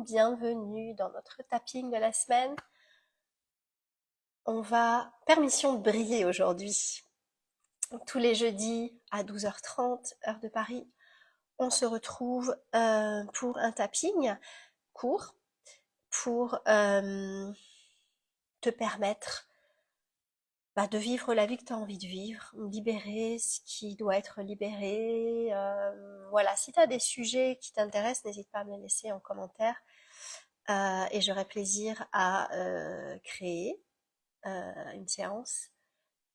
bienvenue dans notre tapping de la semaine. On va permission de briller aujourd'hui. Tous les jeudis à 12h30, heure de Paris, on se retrouve pour un tapping court pour te permettre de vivre la vie que tu as envie de vivre, libérer ce qui doit être libéré. Voilà, si tu as des sujets qui t'intéressent, n'hésite pas à me les laisser en commentaire. Et j'aurai plaisir à créer une séance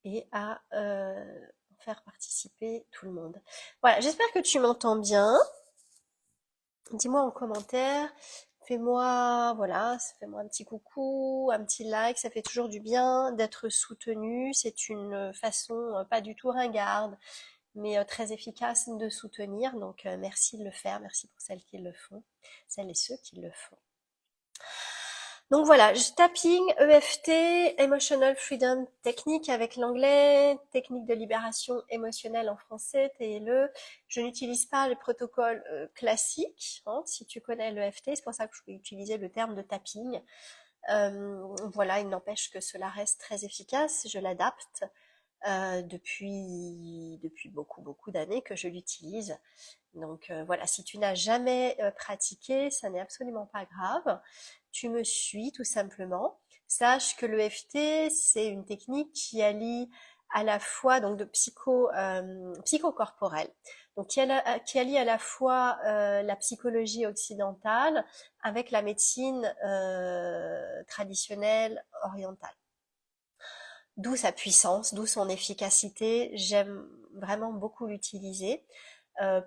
et à faire participer tout le monde. Voilà, j'espère que tu m'entends bien. Dis-moi en commentaire. Fais-moi, voilà, fais-moi un petit coucou, un petit like, ça fait toujours du bien d'être soutenu. C'est une façon pas du tout ringarde, mais très efficace de soutenir. Donc merci de le faire, merci pour celles qui le font, celles et ceux qui le font. Donc voilà, tapping, EFT, Emotional Freedom Technique avec l'anglais, technique de libération émotionnelle en français, TLE. Je n'utilise pas le protocole classique, hein, si tu connais l'EFT, c'est pour ça que je vais utiliser le terme de tapping. Voilà, il n'empêche que cela reste très efficace, je l'adapte depuis beaucoup d'années que je l'utilise. Donc voilà, si tu n'as jamais pratiqué, ça n'est absolument pas grave. Tu me suis tout simplement. Sache que l'EFT, c'est une technique qui allie à la fois donc de psychocorporel, donc qui allie à la fois la psychologie occidentale avec la médecine traditionnelle orientale. D'où sa puissance, d'où son efficacité. J'aime vraiment beaucoup l'utiliser.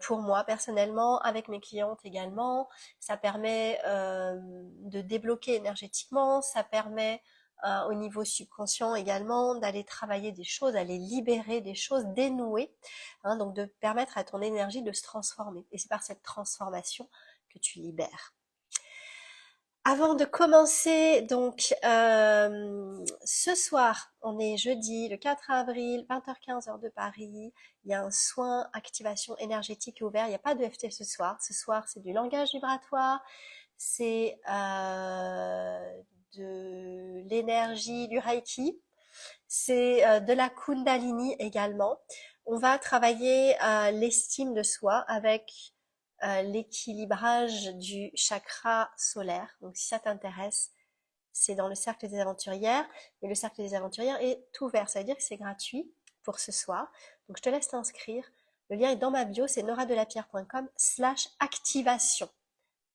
Pour moi personnellement, avec mes clientes également, ça permet de débloquer énergétiquement, ça permet au niveau subconscient également d'aller travailler des choses, d'aller libérer des choses, dénouer, hein, donc de permettre à ton énergie de se transformer. Et c'est par cette transformation que tu libères. Avant de commencer, donc ce soir, on est jeudi, le 4 avril, 20h15 heure de Paris. Il y a un soin activation énergétique ouvert. Il n'y a pas de FT ce soir. Ce soir, c'est du langage vibratoire, c'est de l'énergie, du Reiki, c'est de la Kundalini également. On va travailler l'estime de soi avec l'équilibrage du chakra solaire. Donc si ça t'intéresse, c'est dans le cercle des aventurières. Mais le cercle des aventurières est ouvert, ça veut dire que c'est gratuit pour ce soir. Donc je te laisse t'inscrire. Le lien est dans ma bio, c'est noradelapierre.com/activation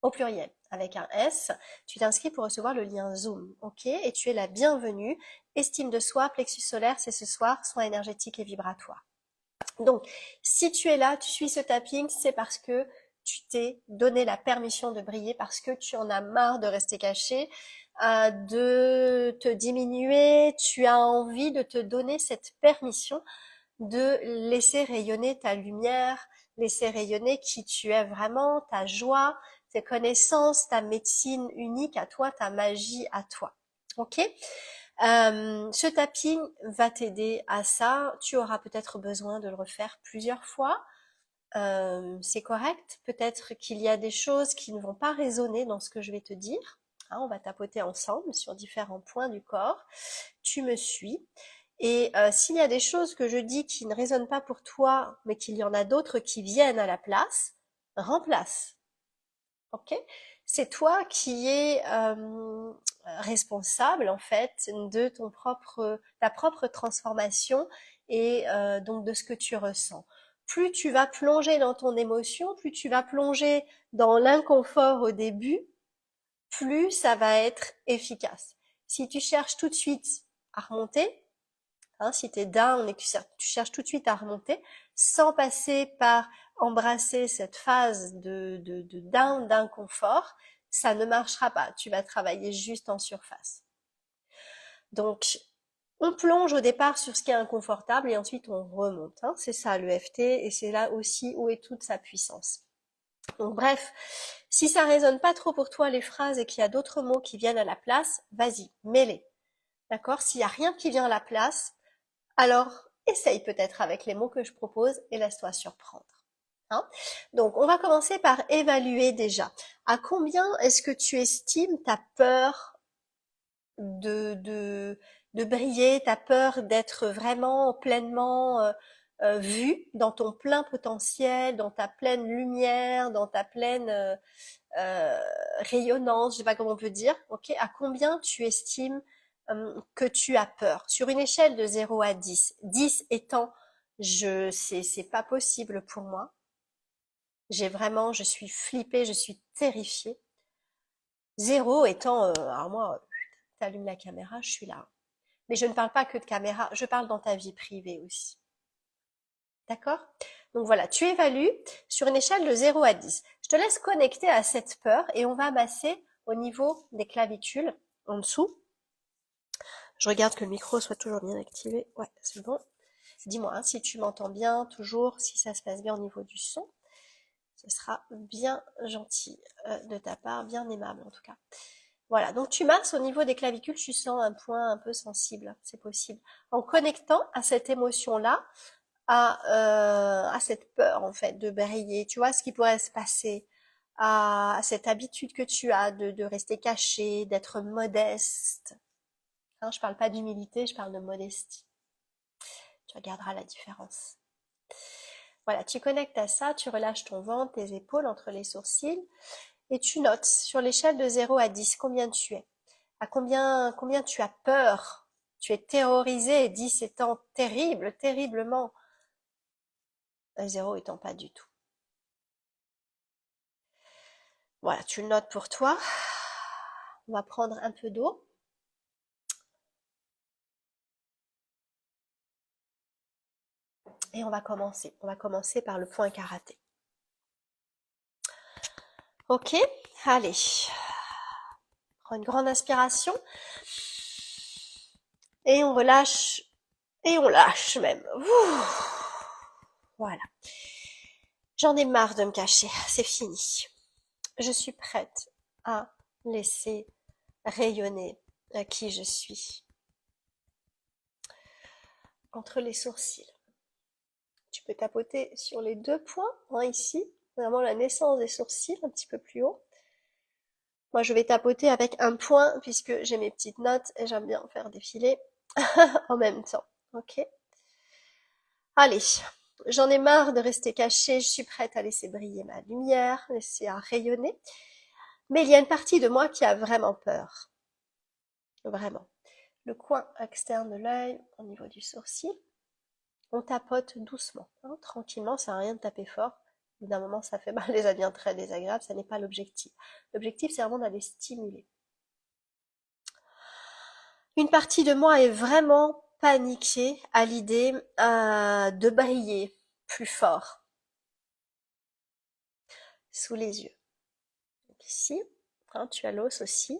au pluriel avec un S. Tu t'inscris pour recevoir le lien Zoom, ok? Et tu es la bienvenue. Estime de soi, plexus solaire, c'est ce soir, soins énergétiques et vibratoires. Donc, si tu es là, tu suis ce tapping, c'est parce que tu t'es donné la permission de briller, parce que tu en as marre de rester caché, de te diminuer, tu as envie de te donner cette permission de laisser rayonner ta lumière, laisser rayonner qui tu es vraiment, ta joie, tes connaissances, ta médecine unique à toi, ta magie à toi. Ok? Ce tapping va t'aider à ça. Tu auras peut-être besoin de le refaire plusieurs fois. C'est correct. Peut-être qu'il y a des choses qui ne vont pas résonner dans ce que je vais te dire. Hein, on va tapoter ensemble sur différents points du corps. Tu me suis. Et s'il y a des choses que je dis qui ne résonnent pas pour toi, mais qu'il y en a d'autres qui viennent à la place, remplace. Ok? C'est toi qui es responsable en fait de ta propre transformation et donc de ce que tu ressens. Plus tu vas plonger dans ton émotion, plus tu vas plonger dans l'inconfort au début, plus ça va être efficace. Si tu cherches tout de suite à remonter, hein, si tu es down et que tu cherches tout de suite à remonter, sans passer par embrasser cette phase de down, d'inconfort, ça ne marchera pas. Tu vas travailler juste en surface. Donc, on plonge au départ sur ce qui est inconfortable et ensuite on remonte. Hein. C'est ça l'EFT et c'est là aussi où est toute sa puissance. Donc bref, si ça résonne pas trop pour toi les phrases et qu'il y a d'autres mots qui viennent à la place, vas-y, mets-les. D'accord? S'il y a rien qui vient à la place, alors essaye peut-être avec les mots que je propose et laisse-toi surprendre. Hein. Donc, on va commencer par évaluer déjà. À combien est-ce que tu estimes ta peur de briller, ta peur d'être vraiment pleinement vue dans ton plein potentiel, dans ta pleine lumière, dans ta pleine rayonnance, je sais pas comment on peut dire, ok? À combien tu estimes que tu as peur? Sur une échelle de 0 à 10, 10 étant c'est pas possible pour moi. Je suis flippée, je suis terrifiée. 0 étant, alors moi, t'allumes la caméra, je suis là. Mais je ne parle pas que de caméra, je parle dans ta vie privée aussi. D'accord? Donc voilà, tu évalues sur une échelle de 0 à 10. Je te laisse connecter à cette peur et on va masser au niveau des clavicules en dessous. Je regarde que le micro soit toujours bien activé. Ouais, c'est bon. Dis-moi hein, si tu m'entends bien, toujours, si ça se passe bien au niveau du son. Ce sera bien gentil de ta part, bien aimable en tout cas. Voilà, donc tu masses au niveau des clavicules, tu sens un point un peu sensible, c'est possible. En connectant à cette émotion-là, à cette peur en fait de briller, tu vois ce qui pourrait se passer, à cette habitude que tu as de rester caché, d'être modeste. Hein, je parle pas d'humilité, je parle de modestie. Tu regarderas la différence. Voilà, tu connectes à ça, tu relâches ton ventre, tes épaules entre les sourcils et tu notes sur l'échelle de 0 à 10 combien tu es. À combien tu as peur. Tu es terrorisé, 10 étant terrible, terriblement. 0 étant pas du tout. Voilà, tu le notes pour toi. On va prendre un peu d'eau. Et on va commencer. On va commencer par le point karaté. Ok, allez. Prends une grande inspiration. Et on relâche. Et on lâche même. Voilà. J'en ai marre de me cacher. C'est fini. Je suis prête à laisser rayonner qui je suis. Entre les sourcils. Tu peux tapoter sur les deux points, hein, ici, vraiment la naissance des sourcils, un petit peu plus haut. Moi, je vais tapoter avec un point, puisque j'ai mes petites notes et j'aime bien faire défiler en même temps. Ok? Allez, j'en ai marre de rester cachée, je suis prête à laisser briller ma lumière, laisser à rayonner. Mais il y a une partie de moi qui a vraiment peur. Vraiment. Le coin externe de l'œil, au niveau du sourcil. On tapote doucement, hein, tranquillement, ça n'a rien de taper fort. D'un moment, ça fait mal, ça devient très désagréable, ça n'est pas l'objectif. L'objectif, c'est vraiment d'aller stimuler. Une partie de moi est vraiment paniquée à l'idée de briller plus fort sous les yeux. Donc ici, hein, tu as l'os aussi.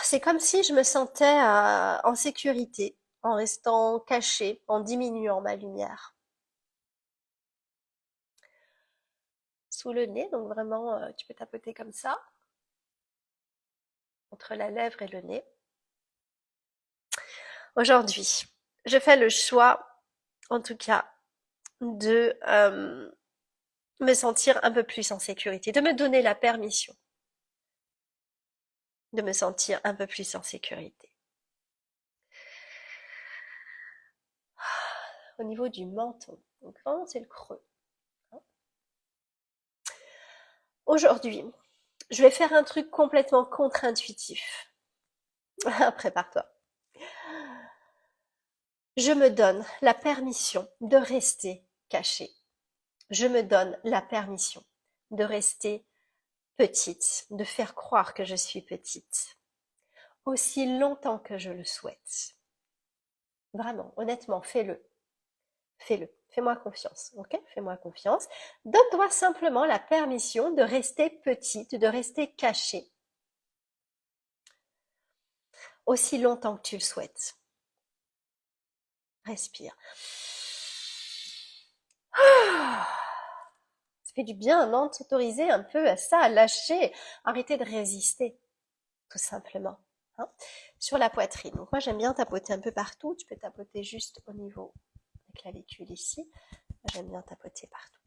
C'est comme si je me sentais en sécurité, en restant cachée, en diminuant ma lumière. Sous le nez, donc vraiment, tu peux tapoter comme ça, entre la lèvre et le nez. Aujourd'hui, je fais le choix, en tout cas, de me sentir un peu plus en sécurité, de me donner la permission de me sentir un peu plus en sécurité. Au niveau du menton, donc vraiment c'est le creux. Aujourd'hui, je vais faire un truc complètement contre-intuitif. Prépare-toi. Je me donne la permission de rester cachée. Je me donne la permission de rester petite, de faire croire que je suis petite, aussi longtemps que je le souhaite. Vraiment, honnêtement, fais-le. Fais-le. Fais-moi confiance, ok? Fais-moi confiance. Donne-toi simplement la permission de rester petite, de rester cachée, aussi longtemps que tu le souhaites. Respire. Ça fait du bien, non? De s'autoriser un peu à ça, à lâcher, arrêter de résister, tout simplement. Hein, sur la poitrine. Donc moi j'aime bien tapoter un peu partout. Tu peux tapoter juste au niveau des clavicule ici. J'aime bien tapoter partout.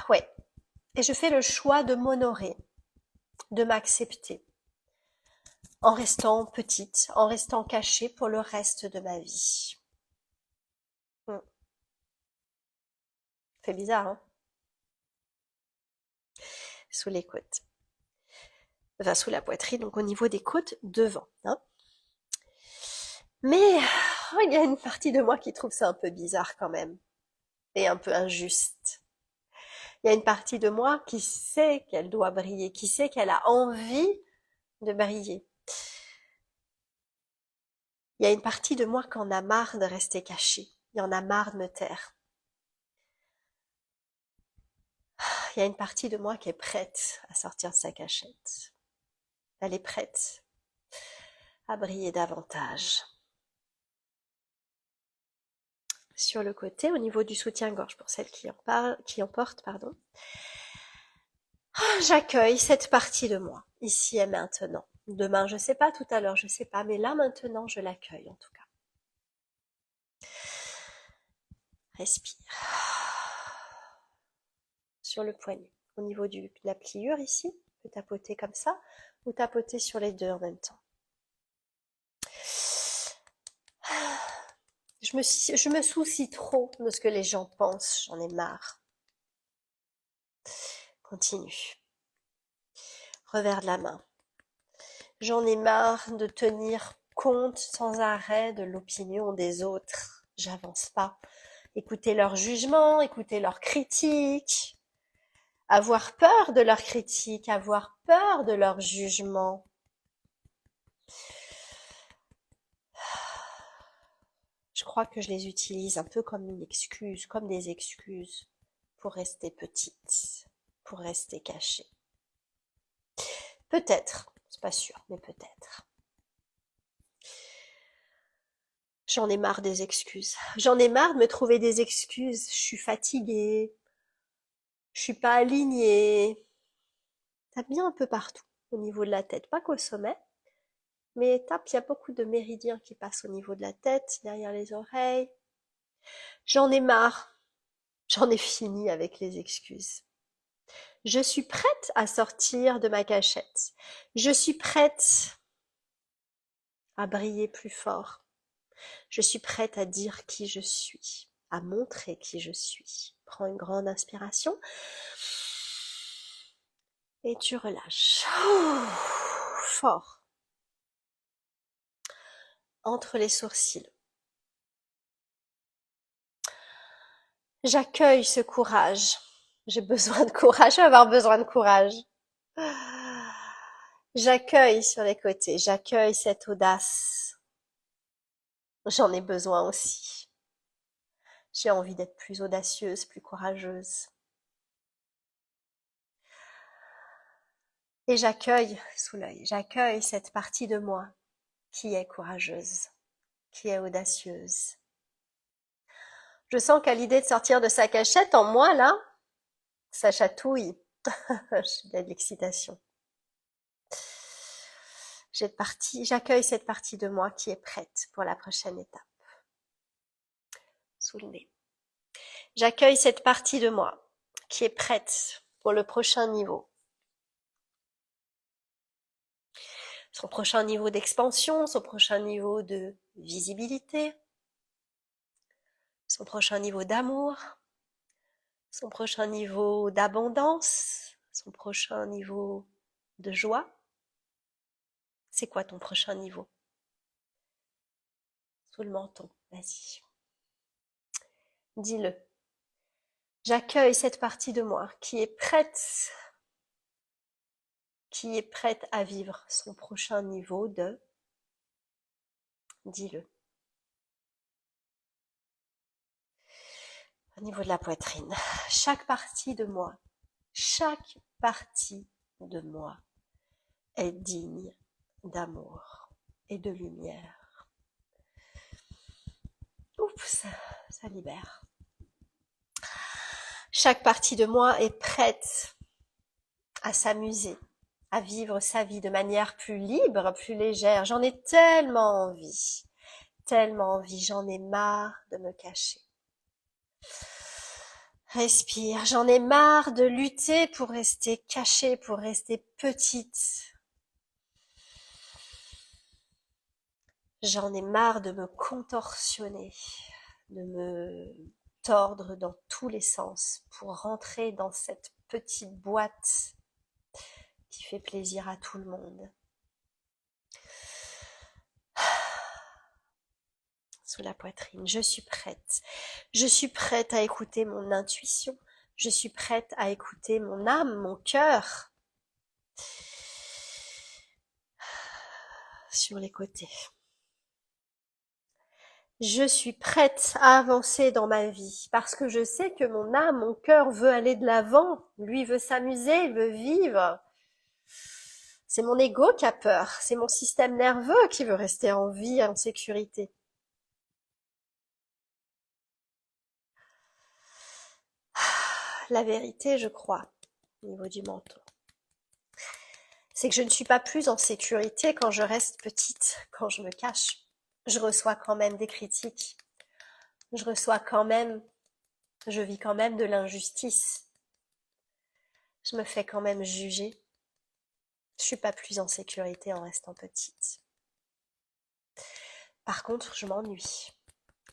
Ouais. Et je fais le choix de m'honorer, de m'accepter, en restant petite, en restant cachée pour le reste de ma vie. C'est bizarre, hein? Sous les côtes. Enfin, sous la poitrine, donc au niveau des côtes devant. Hein. Mais il y a une partie de moi qui trouve ça un peu bizarre quand même. Et un peu injuste. Il y a une partie de moi qui sait qu'elle doit briller, qui sait qu'elle a envie de briller. Il y a une partie de moi qui en a marre de rester cachée. Il en a marre de me taire. Il y a une partie de moi qui est prête à sortir de sa cachette. Elle est prête à briller davantage. Sur le côté, au niveau du soutien-gorge, pour celles qui en portent, pardon. J'accueille cette partie de moi, ici et maintenant. Demain, je sais pas, tout à l'heure, je sais pas, mais là, maintenant, je l'accueille, en tout cas. Respire. Sur le poignet, au niveau de la pliure, ici, on peut tapoter comme ça, ou tapoter sur les deux en même temps. Je me soucie trop de ce que les gens pensent, j'en ai marre. Continue. Revers de la main. J'en ai marre de tenir compte sans arrêt de l'opinion des autres. J'avance pas. Écouter leurs jugements, écouter leurs critiques, avoir peur de leurs critiques, avoir peur de leurs jugements. Je crois que je les utilise un peu comme une excuse, comme des excuses pour rester petite, pour rester cachée. Peut-être, c'est pas sûr, mais peut-être. J'en ai marre des excuses. J'en ai marre de me trouver des excuses. Je suis fatiguée. Je suis pas alignée. Tape bien un peu partout, au niveau de la tête, pas qu'au sommet. Mais tape, il y a beaucoup de méridiens qui passent au niveau de la tête, derrière les oreilles. J'en ai marre. J'en ai fini avec les excuses. Je suis prête à sortir de ma cachette. Je suis prête à briller plus fort. Je suis prête à dire qui je suis, à montrer qui je suis. Prends une grande inspiration et tu relâches. Fort. Entre les sourcils. J'accueille ce courage. J'ai besoin de courage, je vais avoir besoin de courage. J'accueille sur les côtés, j'accueille cette audace. J'en ai besoin aussi. J'ai envie d'être plus audacieuse, plus courageuse. Et j'accueille sous l'œil, j'accueille cette partie de moi qui est courageuse, qui est audacieuse. Je sens qu'à l'idée de sortir de sa cachette, en moi, là, ça chatouille. J'ai de l'excitation. J'accueille cette partie de moi qui est prête pour la prochaine étape. Sous le nez. J'accueille cette partie de moi qui est prête pour le prochain niveau. Son prochain niveau d'expansion, son prochain niveau de visibilité, son prochain niveau d'amour, son prochain niveau d'abondance, son prochain niveau de joie. C'est quoi ton prochain niveau? Sous le menton, vas-y. Dis-le. J'accueille cette partie de moi qui est prête à vivre son prochain niveau de... Dis-le. Au niveau de la poitrine, chaque partie de moi est digne d'amour et de lumière. Oups, ça libère. Chaque partie de moi est prête à s'amuser, à vivre sa vie de manière plus libre, plus légère. J'en ai tellement envie. tellement envie, j'en ai marre de me cacher. Respire, j'en ai marre de lutter pour rester cachée, pour rester petite. J'en ai marre de me contorsionner, de me tordre dans tous les sens pour rentrer dans cette petite boîte qui fait plaisir à tout le monde. Sous la poitrine, je suis prête. Je suis prête à écouter mon intuition. Je suis prête à écouter mon âme, mon cœur. Sur les côtés. Je suis prête à avancer dans ma vie parce que je sais que mon âme, mon cœur veut aller de l'avant. Lui veut s'amuser, il veut vivre. C'est mon ego qui a peur. C'est mon système nerveux qui veut rester en vie, en sécurité. La vérité, je crois, au niveau du menton, c'est que je ne suis pas plus en sécurité quand je reste petite, quand je me cache. Je reçois quand même des critiques. Je vis quand même de l'injustice. Je me fais quand même juger. Je suis pas plus en sécurité en restant petite. Par contre, je m'ennuie.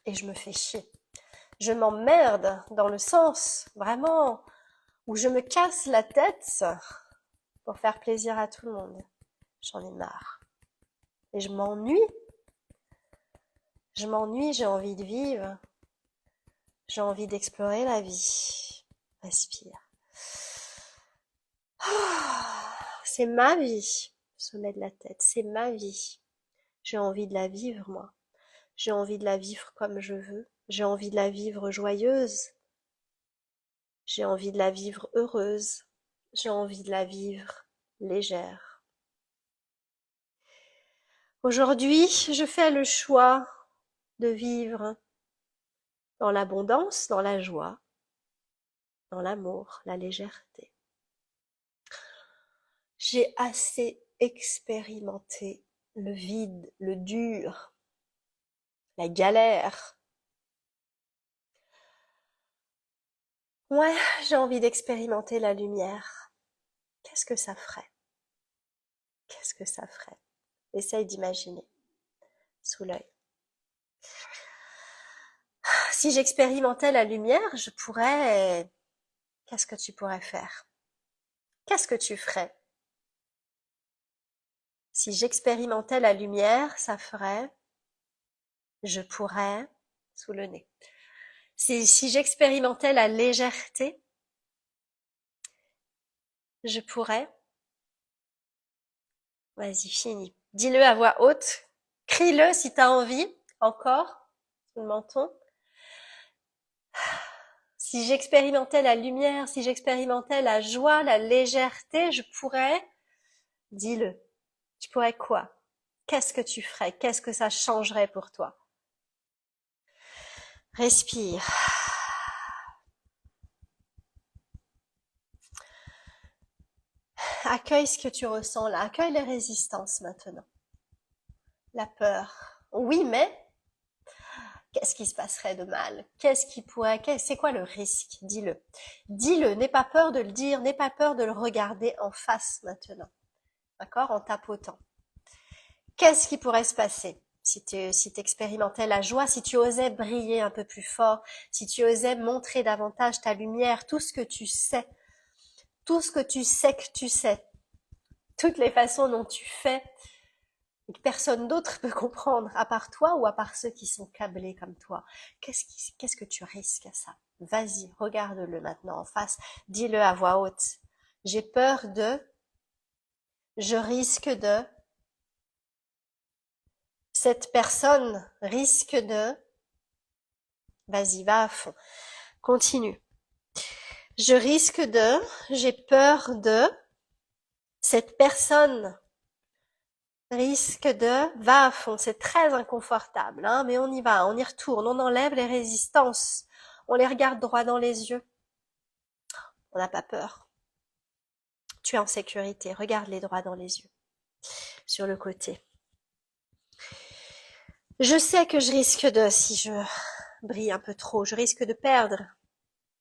Et je me fais chier. Je m'emmerde dans le sens, vraiment, où je me casse la tête pour faire plaisir à tout le monde. J'en ai marre. Et je m'ennuie. J'ai envie de vivre. J'ai envie d'explorer la vie. Respire. C'est ma vie. Sommet de la tête, c'est ma vie. J'ai envie de la vivre, moi. J'ai envie de la vivre comme je veux. J'ai envie de la vivre joyeuse. J'ai envie de la vivre heureuse. J'ai envie de la vivre légère. Aujourd'hui, je fais le choix de vivre dans l'abondance, dans la joie, dans l'amour, la légèreté. J'ai assez expérimenté le vide, le dur, la galère. Ouais, j'ai envie d'expérimenter la lumière. Qu'est-ce que ça ferait? Qu'est-ce que ça ferait? Essaye d'imaginer, sous l'œil. Si j'expérimentais la lumière, je pourrais... Qu'est-ce que tu pourrais faire? Qu'est-ce que tu ferais? Si j'expérimentais la lumière, ça ferait... Je pourrais... Sous le nez. Si j'expérimentais la légèreté, je pourrais... Vas-y, finis. Dis-le à voix haute. Crie-le si t'as envie. Encore. Sous le menton. Si j'expérimentais la lumière, si j'expérimentais la joie, la légèreté, je pourrais... Dis-le. Tu pourrais quoi? Qu'est-ce que tu ferais? Qu'est-ce que ça changerait pour toi? Respire. Accueille ce que tu ressens là. Accueille les résistances maintenant. La peur. Oui, mais qu'est-ce qui se passerait de mal? C'est quoi le risque? Dis-le. Dis-le. N'aie pas peur de le dire. N'aie pas peur de le regarder en face maintenant. D'accord? En tapotant. Qu'est-ce qui pourrait se passer si tu expérimentais la joie, si tu osais briller un peu plus fort, si tu osais montrer davantage ta lumière, tout ce que tu sais que tu sais, toutes les façons dont tu fais, et que personne d'autre peut comprendre, à part toi ou à part ceux qui sont câblés comme toi. Qu'est-ce que tu risques à ça? Vas-y, regarde-le maintenant en face, dis-le à voix haute. J'ai peur de, je risque de, cette personne risque de, vas-y, va à fond, continue. Je risque de, j'ai peur de, cette personne risque de, va à fond, c'est très inconfortable, hein, mais on y va, on y retourne, on enlève les résistances, on les regarde droit dans les yeux, on n'a pas peur. Tu es en sécurité, regarde-les droit dans les yeux, sur le côté. Je sais que je risque de, si je brille un peu trop, je risque de perdre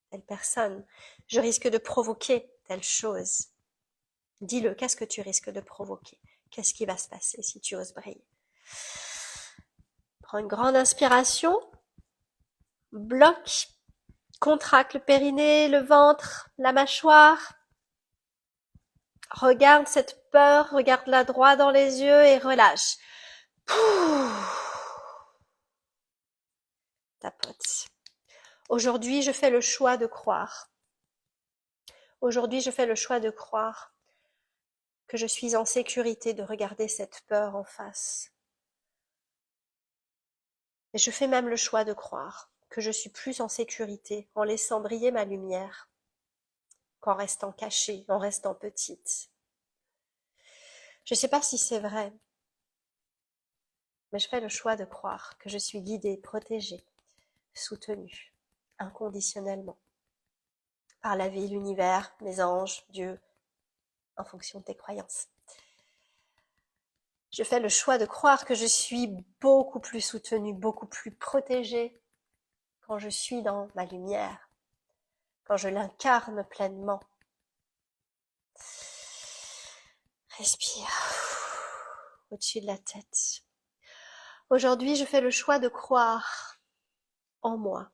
telle personne. Je risque de provoquer telle chose. Dis-le, qu'est-ce que tu risques de provoquer? Qu'est-ce qui va se passer si tu oses briller? Prends une grande inspiration. Bloque. Contracte le périnée, le ventre, la mâchoire. Regarde cette peur, regarde-la droit dans les yeux et relâche. Tapote. Aujourd'hui, je fais le choix de croire. Aujourd'hui, je fais le choix de croire que je suis en sécurité de regarder cette peur en face. Et je fais même le choix de croire que je suis plus en sécurité en laissant briller ma lumière qu'en restant cachée, en restant petite. Je ne sais pas si c'est vrai, mais je fais le choix de croire que je suis guidée, protégée, soutenue, inconditionnellement, par la vie, l'univers, mes anges, Dieu, en fonction de tes croyances. Je fais le choix de croire que je suis beaucoup plus soutenue, beaucoup plus protégée quand je suis dans ma lumière, quand je l'incarne pleinement. Respire au-dessus de la tête. Aujourd'hui, je fais le choix de croire en moi.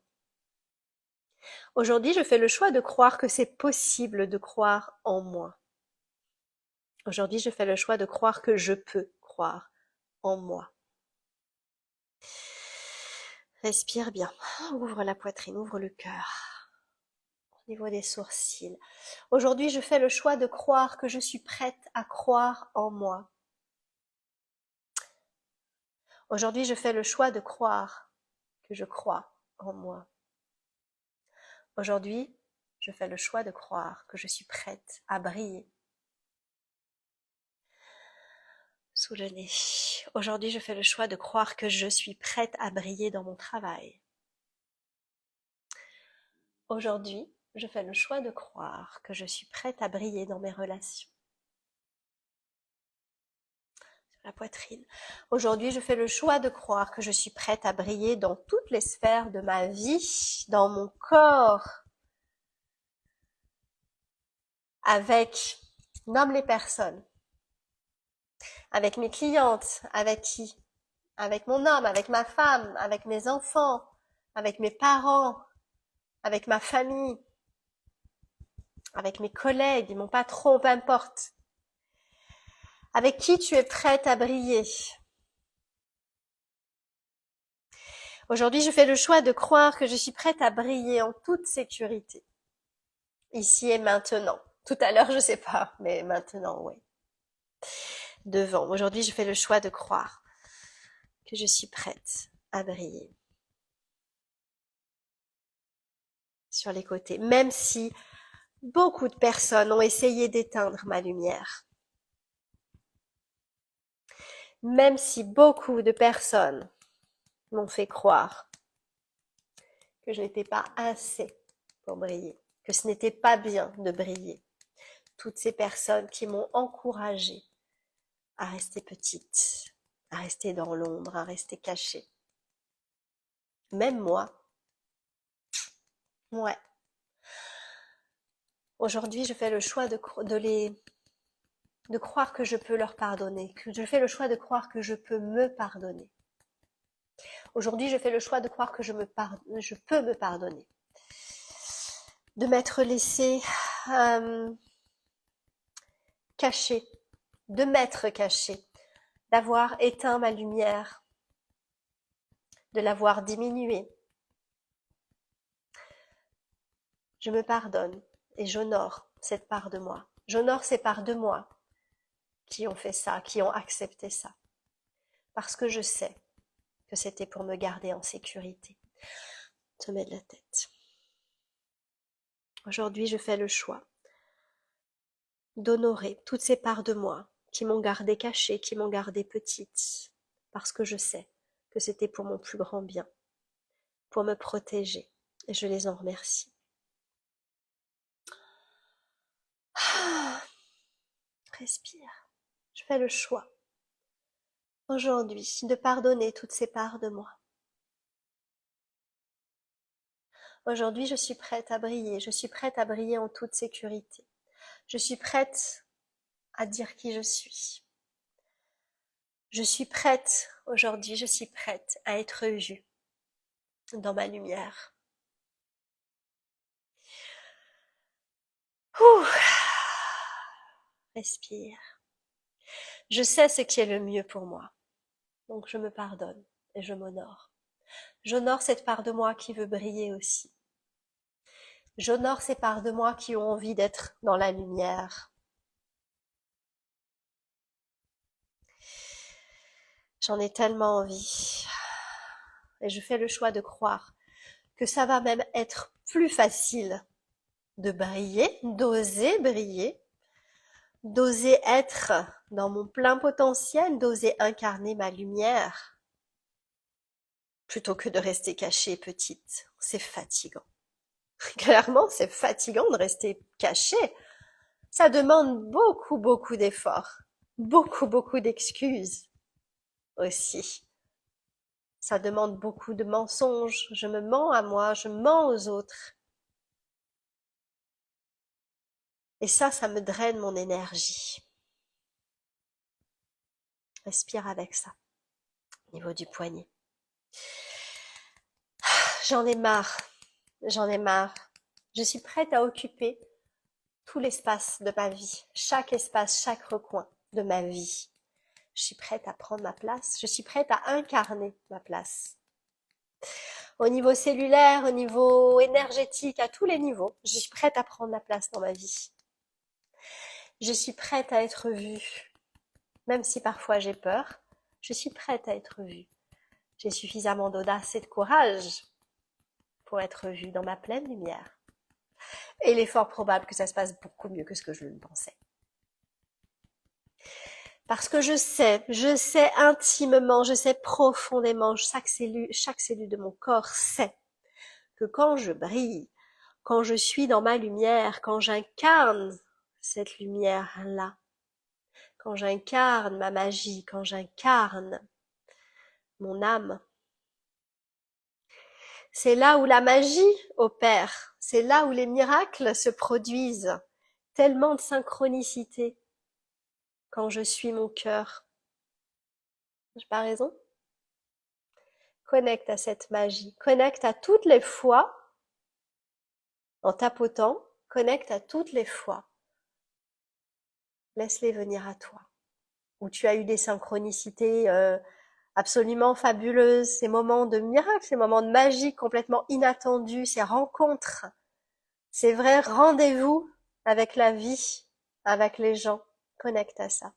Aujourd'hui, je fais le choix de croire que c'est possible de croire en moi. Aujourd'hui, je fais le choix de croire que je peux croire en moi. Respire bien. Ouvre la poitrine, ouvre le cœur. Au niveau des sourcils. Aujourd'hui, je fais le choix de croire que je suis prête à croire en moi. Aujourd'hui, je fais le choix de croire que je crois en moi. Aujourd'hui, je fais le choix de croire que je suis prête à briller. Sous le nez. Aujourd'hui, je fais le choix de croire que je suis prête à briller dans mon travail. Aujourd'hui, je fais le choix de croire que je suis prête à briller dans mes relations. Sur la poitrine. Aujourd'hui, je fais le choix de croire que je suis prête à briller dans toutes les sphères de ma vie, dans mon corps, avec, nomme les personnes, avec mes clientes, avec qui? Avec mon homme, avec ma femme, avec mes enfants, avec mes parents, avec ma famille, avec mes collègues, mon patron, peu importe. Avec qui tu es prête à briller? Aujourd'hui, je fais le choix de croire que je suis prête à briller en toute sécurité. Ici et maintenant. Tout à l'heure, je sais pas, mais maintenant, oui. Devant. Aujourd'hui, je fais le choix de croire que je suis prête à briller. Sur les côtés. Même si beaucoup de personnes ont essayé d'éteindre ma lumière. Même si beaucoup de personnes m'ont fait croire que je n'étais pas assez pour briller, que ce n'était pas bien de briller. Toutes ces personnes qui m'ont encouragée à rester petite, à rester dans l'ombre, à rester cachée. Même moi. Ouais. Aujourd'hui, je fais le choix de croire que je peux leur pardonner, que je fais le choix de croire que je peux me pardonner. Aujourd'hui, je fais le choix de croire que je peux me pardonner. De m'être laissée cachée, de m'être cachée, d'avoir éteint ma lumière, de l'avoir diminuée. Je me pardonne et j'honore cette part de moi. J'honore ces parts de moi qui ont fait ça, qui ont accepté ça. Parce que je sais que c'était pour me garder en sécurité. Sommet de la tête. Aujourd'hui, je fais le choix d'honorer toutes ces parts de moi qui m'ont gardée cachée, qui m'ont gardée petite. Parce que je sais que c'était pour mon plus grand bien, pour me protéger. Et je les en remercie. Respire. Je fais le choix aujourd'hui de pardonner toutes ces parts de moi. Aujourd'hui, je suis prête à briller, je suis prête à briller en toute sécurité. Je suis prête à dire qui je suis. Je suis prête, aujourd'hui, je suis prête à être vue dans ma lumière. Ouh. Respire. Je sais ce qui est le mieux pour moi, donc je me pardonne et je m'honore. J'honore cette part de moi qui veut briller aussi. J'honore ces parts de moi qui ont envie d'être dans la lumière. J'en ai tellement envie. Et je fais le choix de croire que ça va même être plus facile de briller, d'oser être dans mon plein potentiel, d'oser incarner ma lumière, plutôt que de rester cachée petite. C'est fatigant. Clairement, c'est fatigant de rester cachée. Ça demande beaucoup, beaucoup d'efforts, beaucoup, beaucoup d'excuses aussi. Ça demande beaucoup de mensonges. Je me mens à moi, je mens aux autres. Et ça me draine mon énergie. Respire avec ça, au niveau du poignet. J'en ai marre, j'en ai marre. Je suis prête à occuper tout l'espace de ma vie, chaque espace, chaque recoin de ma vie. Je suis prête à prendre ma place, je suis prête à incarner ma place. Au niveau cellulaire, au niveau énergétique, à tous les niveaux, je suis prête à prendre ma place dans ma vie. Je suis prête à être vue, même si parfois j'ai peur, je suis prête à être vue. J'ai suffisamment d'audace et de courage pour être vue dans ma pleine lumière. Et il est fort probable que ça se passe beaucoup mieux que ce que je le pensais. Parce que je sais intimement, je sais profondément, chaque cellule de mon corps sait que quand je brille, quand je suis dans ma lumière, quand j'incarne cette lumière-là, quand j'incarne ma magie, quand j'incarne mon âme, c'est là où la magie opère, c'est là où les miracles se produisent. Tellement de synchronicité quand je suis mon cœur. J'ai pas raison? Connecte à cette magie, connecte à toutes les fois, en tapotant, connecte à toutes les fois. Laisse-les venir à toi. Où tu as eu des synchronicités absolument fabuleuses, ces moments de miracle, ces moments de magie complètement inattendus, ces rencontres, ces vrais rendez-vous avec la vie, avec les gens. Connecte à ça,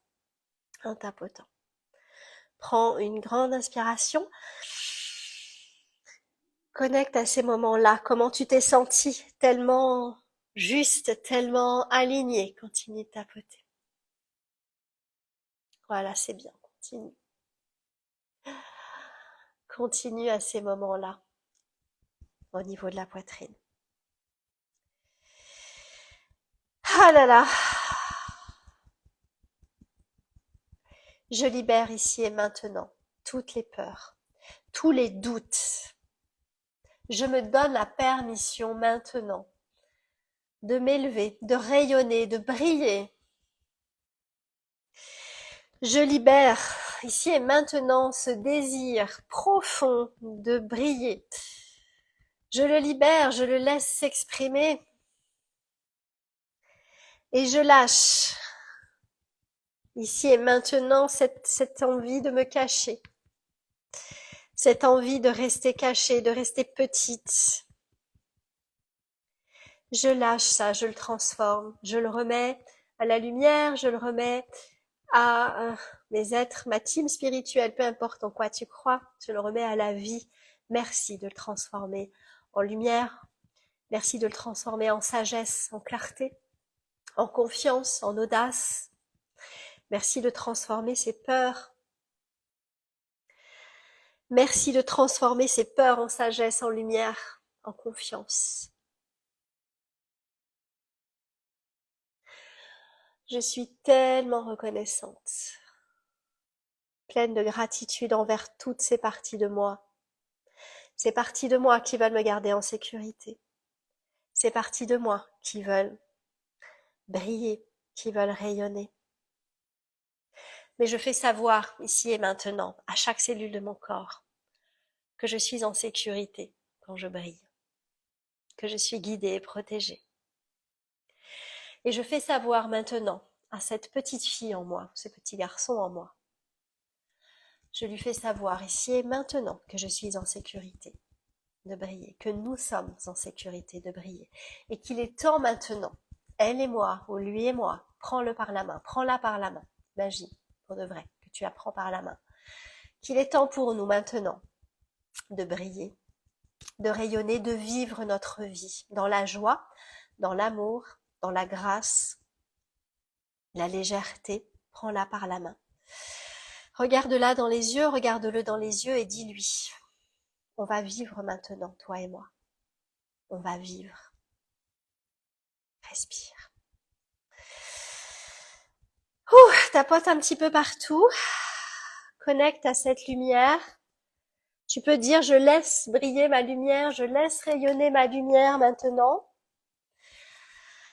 en tapotant. Prends une grande inspiration. Connecte à ces moments-là. Comment tu t'es senti? Tellement juste, tellement aligné. Continue de tapoter. Voilà, c'est bien. Continue. Continue à ces moments-là, au niveau de la poitrine. Ah là là. Je libère ici et maintenant toutes les peurs, tous les doutes. Je me donne la permission maintenant de m'élever, de rayonner, de briller. Je libère ici et maintenant ce désir profond de briller. Je le libère, je le laisse s'exprimer et je lâche ici et maintenant cette envie de me cacher, cette envie de rester cachée, de rester petite. Je lâche ça, je le transforme, je le remets à la lumière, je le remets à mes êtres, ma team spirituelle, peu importe en quoi tu crois, je le remets à la vie. Merci de le transformer en lumière, merci de le transformer en sagesse, en clarté, en confiance, en audace. Merci de transformer ces peurs. Merci de transformer ces peurs en sagesse, en lumière, en confiance. Je suis tellement reconnaissante, pleine de gratitude envers toutes ces parties de moi. Ces parties de moi qui veulent me garder en sécurité. Ces parties de moi qui veulent briller, qui veulent rayonner. Mais je fais savoir, ici et maintenant, à chaque cellule de mon corps, que je suis en sécurité quand je brille, que je suis guidée et protégée. Et je fais savoir maintenant à cette petite fille en moi, ce petit garçon en moi, je lui fais savoir ici et maintenant que je suis en sécurité de briller, que nous sommes en sécurité de briller, et qu'il est temps maintenant, elle et moi, ou lui et moi, prends-le par la main, prends-la par la main, magie, pour de vrai, que tu apprends par la main, qu'il est temps pour nous maintenant de briller, de rayonner, de vivre notre vie dans la joie, dans l'amour, dans la grâce, la légèreté, prends-la par la main. Regarde-la dans les yeux, regarde-le dans les yeux et dis-lui, on va vivre maintenant, toi et moi. On va vivre. Respire. Tapote un petit peu partout. Connecte à cette lumière. Tu peux dire, je laisse briller ma lumière, je laisse rayonner ma lumière maintenant.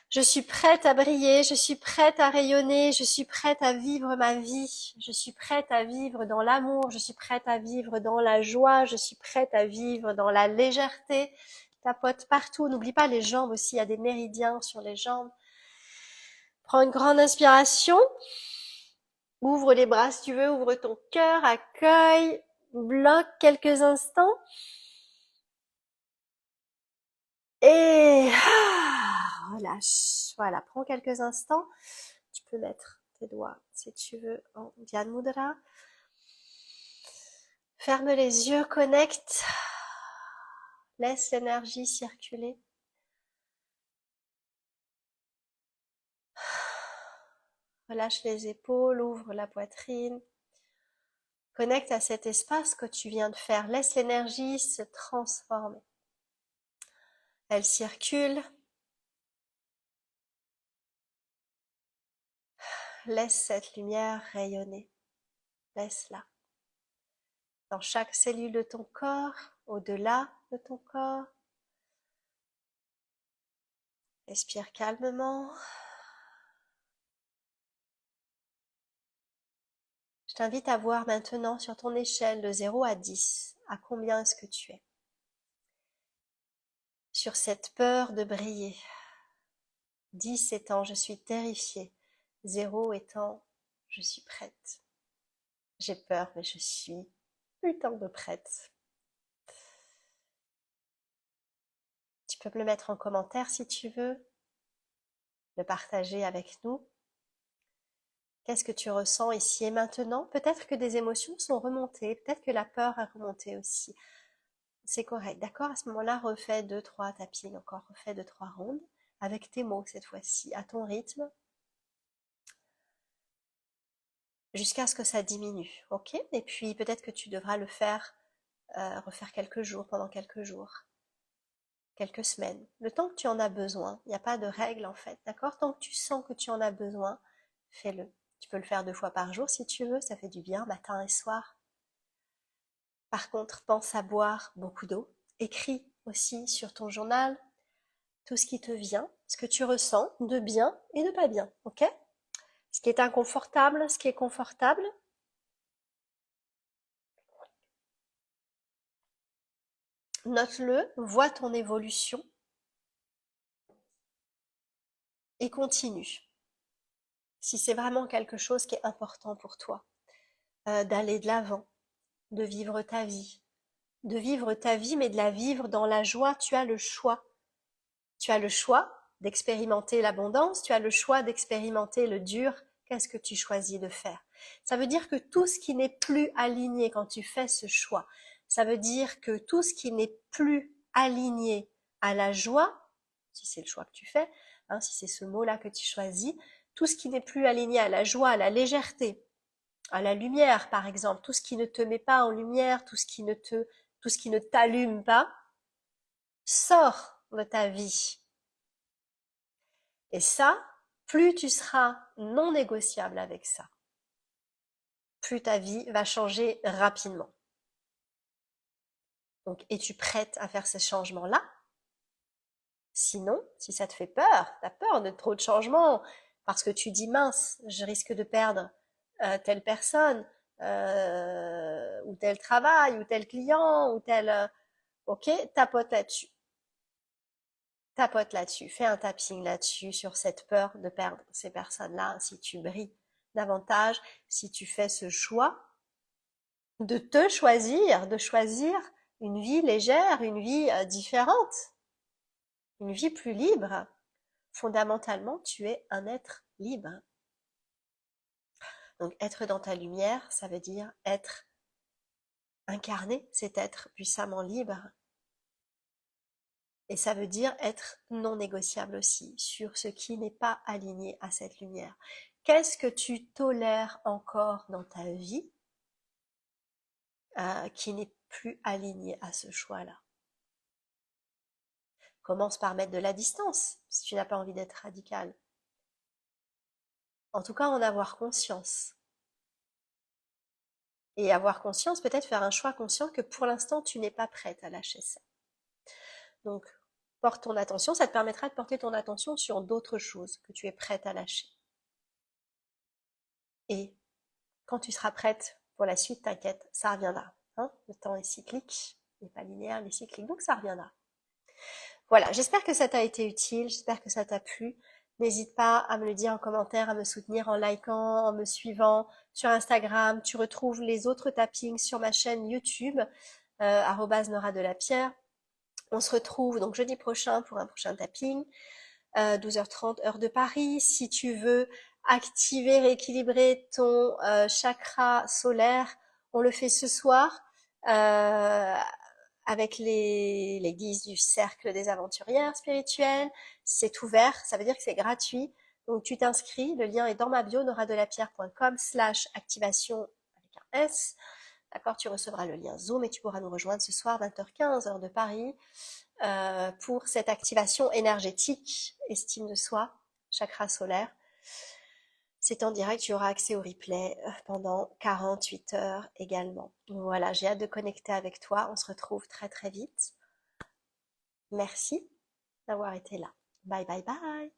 Je suis prête à briller, je suis prête à rayonner, je suis prête à vivre ma vie, je suis prête à vivre dans l'amour, je suis prête à vivre dans la joie, je suis prête à vivre dans la légèreté. Tapote partout, n'oublie pas les jambes aussi, il y a des méridiens sur les jambes. Prends une grande inspiration, ouvre les bras si tu veux, ouvre ton cœur, accueille, bloque quelques instants. Et relâche. Voilà, prends quelques instants. Tu peux mettre tes doigts, si tu veux, en Dhyan Mudra. Ferme les yeux, connecte. Laisse l'énergie circuler. Relâche les épaules, ouvre la poitrine. Connecte à cet espace que tu viens de faire. Laisse l'énergie se transformer. Elle circule. Laisse cette lumière rayonner. Laisse-la. Dans chaque cellule de ton corps, au-delà de ton corps. Respire calmement. Je t'invite à voir maintenant sur ton échelle de 0 à 10, à combien est-ce que tu es? Sur cette peur de briller. 10 étant je suis terrifiée. 0 étant je suis prête. J'ai peur mais je suis putain de prête. Tu peux me le mettre en commentaire si tu veux, le partager avec nous. Qu'est-ce que tu ressens ici et maintenant? Peut-être que des émotions sont remontées, peut-être que la peur a remonté aussi. C'est correct, d'accord? À ce moment-là, refais 2-3 tappings encore, refais 2-3 rondes, avec tes mots cette fois-ci, à ton rythme, jusqu'à ce que ça diminue, ok? Et puis peut-être que tu devras le faire, refaire quelques jours, pendant quelques jours, quelques semaines, le temps que tu en as besoin. Il n'y a pas de règle en fait, d'accord? Tant que tu sens que tu en as besoin, fais-le. Tu peux le faire 2 fois par jour si tu veux, ça fait du bien, matin et soir. Par contre, pense à boire beaucoup d'eau. Écris aussi sur ton journal tout ce qui te vient, ce que tu ressens de bien et de pas bien, ok? Ce qui est inconfortable, ce qui est confortable. Note-le, vois ton évolution et continue. Si c'est vraiment quelque chose qui est important pour toi, d'aller de l'avant, de vivre ta vie, mais de la vivre dans la joie, tu as le choix. Tu as le choix d'expérimenter l'abondance, tu as le choix d'expérimenter le dur. Qu'est-ce que tu choisis de faire? Ça veut dire que tout ce qui n'est plus aligné quand tu fais ce choix, ça veut dire que tout ce qui n'est plus aligné à la joie, si c'est le choix que tu fais, hein, si c'est ce mot-là que tu choisis, tout ce qui n'est plus aligné à la joie, à la légèreté, à la lumière par exemple, tout ce qui ne te met pas en lumière, tout ce qui ne t'allume pas, sort de ta vie. Et ça, plus tu seras non négociable avec ça, plus ta vie va changer rapidement. Donc, es-tu prête à faire ce changement-là? Sinon, si ça te fait peur, tu as peur de trop de changements, parce que tu dis mince, je risque de perdre telle personne, ou tel travail, ou tel client, ou tel... ok, tapote là-dessus. Tapote là-dessus, fais un tapping là-dessus, sur cette peur de perdre ces personnes-là, si tu brilles davantage, si tu fais ce choix de te choisir, de choisir une vie légère, une vie différente, une vie plus libre. Fondamentalement, tu es un être libre. Donc être dans ta lumière, ça veut dire être incarné, c'est être puissamment libre. Et ça veut dire être non négociable aussi, sur ce qui n'est pas aligné à cette lumière. Qu'est-ce que tu tolères encore dans ta vie qui n'est plus aligné à ce choix-là? Commence par mettre de la distance, si tu n'as pas envie d'être radical. En tout cas, en avoir conscience. Et avoir conscience, peut-être faire un choix conscient que pour l'instant, tu n'es pas prête à lâcher ça. Donc, porte ton attention, ça te permettra de porter ton attention sur d'autres choses que tu es prête à lâcher. Et quand tu seras prête pour la suite, t'inquiète, ça reviendra. Hein, le temps est cyclique, il n'est pas linéaire, mais cyclique, donc ça reviendra. Voilà, j'espère que ça t'a été utile, j'espère que ça t'a plu. N'hésite pas à me le dire en commentaire, à me soutenir en likant, en me suivant sur Instagram. Tu retrouves les autres tappings sur ma chaîne YouTube, @Nora Delapierre. On se retrouve donc jeudi prochain pour un prochain tapping, 12h30 heure de Paris. Si tu veux activer, rééquilibrer ton chakra solaire, on le fait ce soir avec les guises du cercle des aventurières spirituelles. C'est ouvert, ça veut dire que c'est gratuit. Donc tu t'inscris, le lien est dans ma bio, noradelapierre.com/activation avec un S. D'accord, tu recevras le lien Zoom et tu pourras nous rejoindre ce soir 20h15 heure de Paris pour cette activation énergétique, estime de soi, chakra solaire. C'est en direct, tu auras accès au replay pendant 48 heures également. Voilà, j'ai hâte de connecter avec toi. On se retrouve très très vite. Merci d'avoir été là. Bye bye bye.